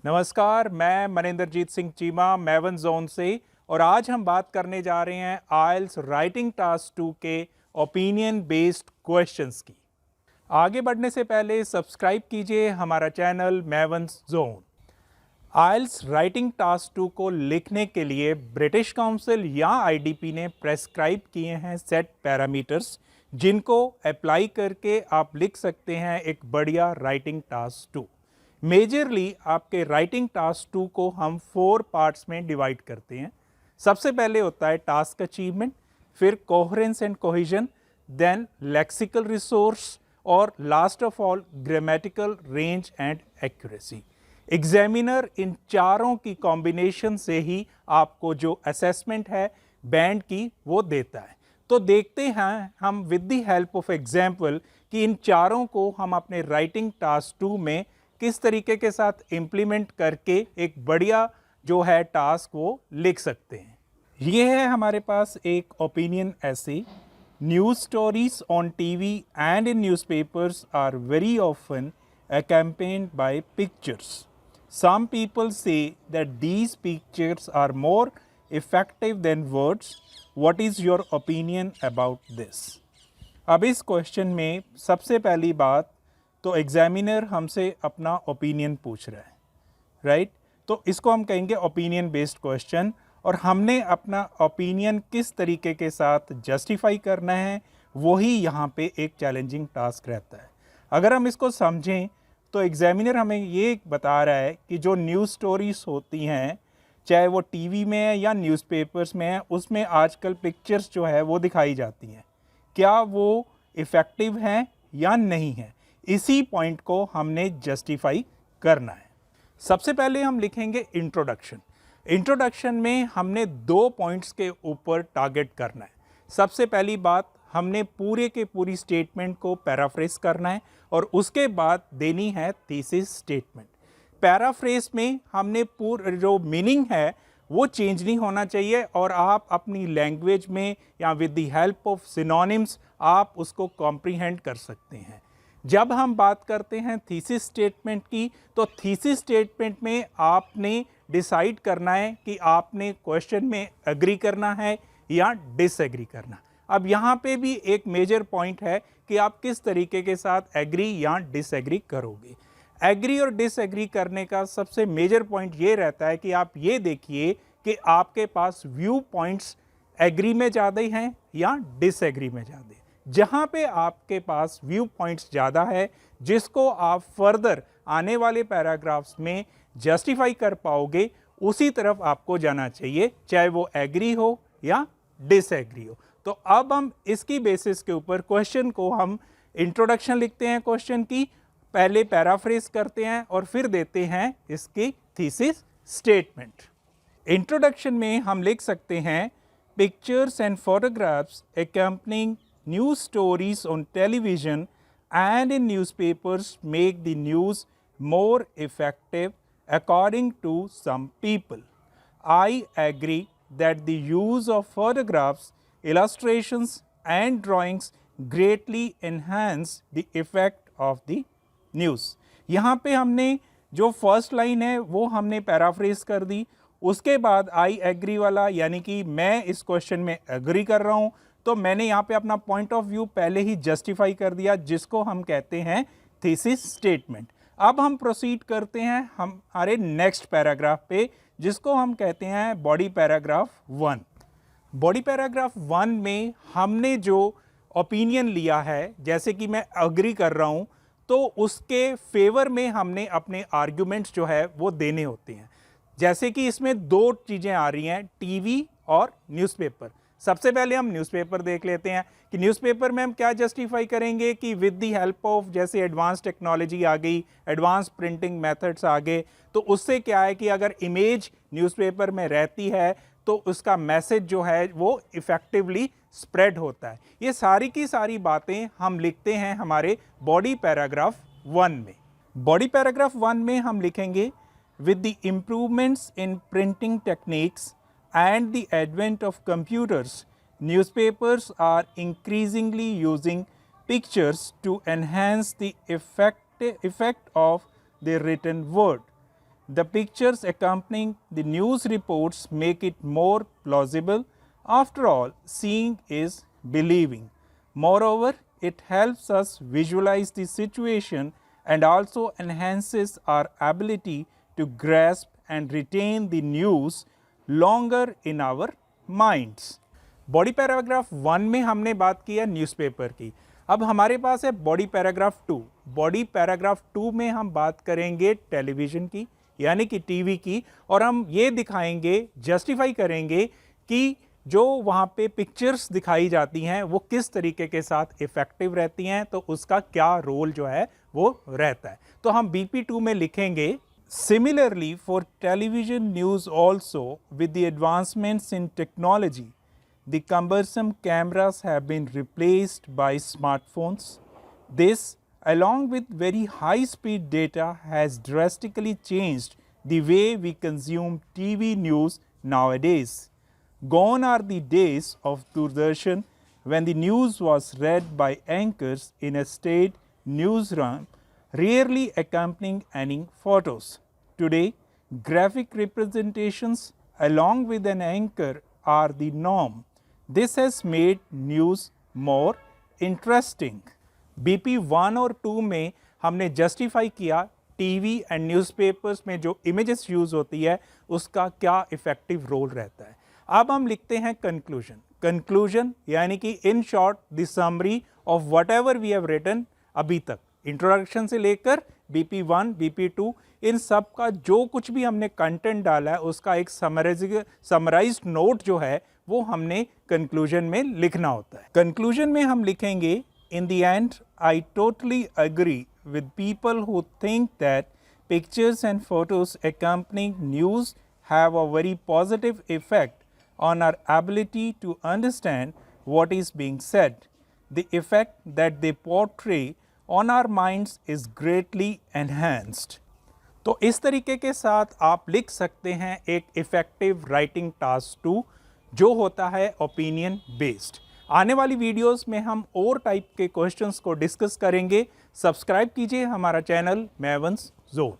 नमस्कार, मैं मनिंदरजीत सिंह चीमा मैवन जोन से और आज हम बात करने जा रहे हैं आइल्स राइटिंग टास्क 2 के ओपिनियन बेस्ड क्वेश्चंस की। आगे बढ़ने से पहले सब्सक्राइब कीजिए हमारा चैनल मैवन जोन। आइल्स राइटिंग टास्क 2 को लिखने के लिए ब्रिटिश काउंसिल या आईडीपी ने प्रेस्क्राइब किए हैं सेट पैरामीटर्स, जिनको अप्लाई करके आप लिख सकते हैं एक बढ़िया राइटिंग टास्क 2। मेजरली आपके राइटिंग टास्क 2 को हम 4 पार्ट्स में डिवाइड करते हैं। सबसे पहले होता है टास्क अचीवमेंट, फिर coherence and cohesion, then lexical resource और last of all grammatical range and accuracy. Examiner इन चारों की कॉम्बिनेशन से ही आपको जो असेसमेंट है बैंड की वो देता है। तो देखते हैं हम with the help of example कि इन चारों को हम अपने राइटिंग टास्क 2 में किस तरीके के साथ इम्प्लीमेंट करके एक बढ़िया जो है टास्क वो लिख सकते हैं। ये है हमारे पास एक ओपिनियन ऐसे। News stories on TV and in newspapers are very often accompanied by pictures. Some people say that these pictures are more effective than words. What is your opinion about this? अब इस question में सबसे पहली बात तो examiner हमसे अपना opinion पूछ रहा है, राइट? तो इसको हम कहेंगे ओपिनियन बेस्ड क्वेश्चन, और हमने अपना ओपिनियन किस तरीके के साथ जस्टिफाई करना है वही यहाँ पे एक चैलेंजिंग टास्क रहता है। अगर हम इसको समझें तो एग्जामिनर हमें ये बता रहा है कि जो न्यूज़ स्टोरीज होती हैं, चाहे वो टीवी में है या न्यूज़पेपर्स में है, उसमें आजकल पिक्चर्स जो है वो दिखाई जाती हैं। क्या वो इफ़ेक्टिव हैं या नहीं है, इसी पॉइंट को हमने जस्टिफाई करना है। सबसे पहले हम लिखेंगे इंट्रोडक्शन। इंट्रोडक्शन में हमने 2 पॉइंट्स के ऊपर टारगेट करना है। सबसे पहली बात, हमने पूरे के पूरी स्टेटमेंट को पैराफ्रेज करना है और उसके बाद देनी है थीसिस स्टेटमेंट। पैराफ्रेज में हमने जो मीनिंग है वो चेंज नहीं होना चाहिए और आप अपनी लैंग्वेज में या with the help of synonyms आप उसको कॉम्प्रीहेंड कर सकते हैं। जब हम बात करते हैं थीसिस स्टेटमेंट की, तो थीसिस स्टेटमेंट में आपने डिसाइड करना है कि आपने क्वेश्चन में एग्री करना है या डिसएग्री करना। अब यहाँ पे भी एक मेजर पॉइंट है कि आप किस तरीके के साथ एग्री या डिसएग्री करोगे। एग्री और डिसएग्री करने का सबसे मेजर पॉइंट ये रहता है कि आप ये देखिए कि आपके पास व्यू पॉइंट्स एग्री में ज़्यादा हैं या डिसएग्री में ज़्यादा। जहाँ पे आपके पास व्यू पॉइंट्स ज़्यादा है, जिसको आप फर्दर आने वाले पैराग्राफ्स में जस्टिफाई कर पाओगे, उसी तरफ आपको जाना चाहिए, चाहे वो एग्री हो या डिसएग्री हो। तो अब हम इसकी बेसिस के ऊपर क्वेश्चन को हम इंट्रोडक्शन लिखते हैं, क्वेश्चन की पहले पैराफ्रेज करते हैं और फिर देते हैं इसकी थीसिस स्टेटमेंट। इंट्रोडक्शन में हम लिख सकते हैं, pictures and photographs accompanying news stories on television and in newspapers make the news more effective according to some people. I agree that the use of photographs, illustrations and drawings greatly enhance the effect of the news. यहाँ पे हमने जो first line है वो हमने paraphrase कर दी। उसके बाद आई एग्री वाला, यानी कि मैं इस क्वेश्चन में एग्री कर रहा हूँ, तो मैंने यहाँ पे अपना पॉइंट ऑफ व्यू पहले ही जस्टिफाई कर दिया, जिसको हम कहते हैं थीसिस स्टेटमेंट। अब हम प्रोसीड करते हैं हमारे नेक्स्ट पैराग्राफ पे, जिसको हम कहते हैं बॉडी पैराग्राफ 1। बॉडी पैराग्राफ 1 में हमने जो ओपिनियन लिया है, जैसे कि मैं एग्री कर रहा हूँ, तो उसके फेवर में हमने अपने आर्ग्यूमेंट्स जो है वो देने होते हैं। जैसे कि इसमें 2 चीज़ें आ रही हैं, टीवी और न्यूज़पेपर। सबसे पहले हम न्यूज़पेपर देख लेते हैं कि न्यूज़पेपर में हम क्या जस्टिफाई करेंगे कि विद द हेल्प ऑफ जैसे एडवांस टेक्नोलॉजी आ गई, एडवांस प्रिंटिंग मेथड्स आ गए, तो उससे क्या है कि अगर इमेज न्यूज़पेपर में रहती है तो उसका मैसेज जो है वो इफ़ेक्टिवली स्प्रेड होता है। ये सारी की सारी बातें हम लिखते हैं हमारे बॉडी पैराग्राफ 1 में। बॉडी पैराग्राफ 1 में हम लिखेंगे, with the improvements in printing techniques and the advent of computers, newspapers are increasingly using pictures to enhance the effect of the written word. The pictures accompanying the news reports make it more plausible. After all, seeing is believing. Moreover, it helps us visualize the situation and also enhances our ability to grasp and retain the news longer in our minds. Body paragraph 1 में हमने बात किया newspaper की। अब हमारे पास है body paragraph 2। Body paragraph 2 में हम बात करेंगे टेलीविज़न की, यानी कि टीवी की, और हम ये दिखाएंगे, जस्टिफाई करेंगे कि जो वहाँ पे पिक्चर्स दिखाई जाती हैं वो किस तरीके के साथ इफ़ेक्टिव रहती हैं, तो उसका क्या रोल जो है वो रहता है। तो हम BP2 में लिखेंगे, similarly for television news also with the advancements in technology, the cumbersome cameras have been replaced by smartphones. This, along with very high-speed data, has drastically changed the way we consume TV news nowadays. Gone are the days of Doordarshan when the news was read by anchors in a state newsroom, rarely accompanying any photos. Today, graphic representations along with an anchor are the norm. This has made news more interesting. BP 1 और 2 में हमने justify किया TV and newspapers में जो images use होती है उसका क्या इफ़ेक्टिव रोल रहता है। अब हम लिखते हैं कंक्लूजन। कंक्लूजन यानी कि in short the summary of whatever we have written अभी तक, इंट्रोडक्शन से लेकर BP 1, BP 2, इन सब का जो कुछ भी हमने कंटेंट डाला है उसका एक समराइज्ड नोट जो है वो हमने कंक्लूजन में लिखना होता है। कंक्लूजन में हम लिखेंगे, in the and I totally agree with people who think that pictures and photos accompanying news have a very positive effect on our ability to understand what is being said. The effect that they portray on our minds is greatly enhanced. तो इस तरीके के साथ आप लिख सकते हैं एक इफ़ेक्टिव राइटिंग टास्क 2 जो होता है ओपिनियन बेस्ड। आने वाली वीडियोस में हम और टाइप के क्वेश्चंस को डिस्कस करेंगे। सब्सक्राइब कीजिए हमारा चैनल मैवंस जोन।